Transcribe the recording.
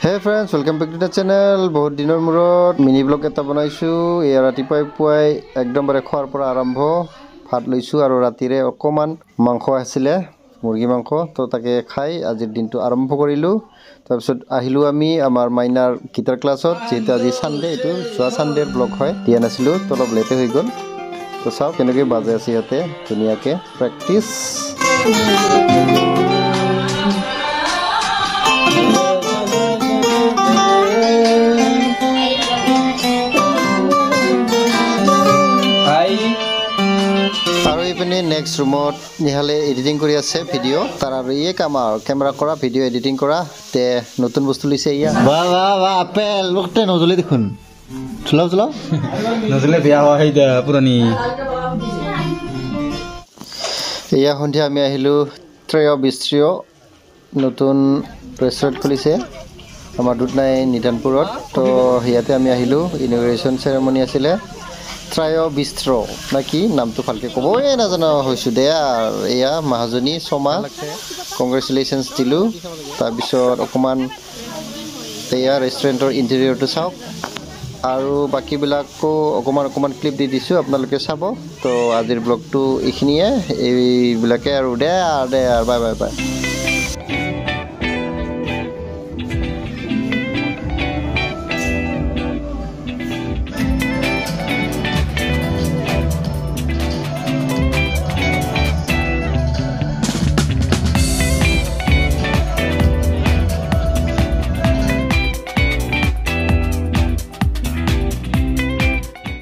Hey friends, welcome back to the channel. বহুত দিনৰ মূৰত মিনি ব্লগ এটা বনাইছো। এই ৰাতিপুৱাই পুৱাই একদম bare খোৱাৰ পৰা আৰম্ভ ভাত লৈছো আৰু ৰাতিৰে অকমান মাংস আছিল মুৰ্গী মাংস তো তাকে খাই আজিৰ দিনটো আৰম্ভ কৰিলো। তাৰপিছত আহিলো আমি আমাৰ মাইনাৰ গিটাৰ ক্লাছত যেটা আজি সানডে এটো যোৱা সানডেৰ ব্লগ হয় দিয়া নাছিলো তো অলপ লেটে হৈ গল। তো চাও কেনেকৈ বাজে আছে ইয়াতে ধুনিয়াকে প্ৰেক্টিস नेक्स्ट रूमत निहाले एडिटिंग करी आछे भिडिओ तार आरो ये काम आरो कैमरा करा भिडिओ एडिटिंग करा ते नतुन बस्तु लइसे इया वाह वाह वाह आपेल लुकते नजले देखुन चलाओ चलाओ नजले बिया হয় দে পুরানি ইয়া হন্ধিয়া আমি আহিলো ত্ৰয় বিস্ত্ৰিয় নতুন ৰেস্টুৰেন্ট খুলিছে আমাৰ দুটনাই নিধানপুৰত তো হিয়াতে আমি আহিলো ইনগ্ৰেশন সেৰেমনি আছিল ত্ৰয় বিস্ত্ৰ নাকি নামটো ভালকে কবই না জানা হইছো দে আৰ ইয়া মহাজনী সোমা কংগ্ৰেচুলেশনস দিলু তাৰ পিছত অকমান ইয়া ৰেস্টুৰেন্টৰ ইন্টেৰিয়ৰটো চাও আৰু বাকি বিলাকো অকমান ক্লিপ দি দিছো আপোনালোকে চাব তো আজিৰ ব্লগটো এইখিনিয়ে এই বিলাকে আৰু দে বাই বাই বাই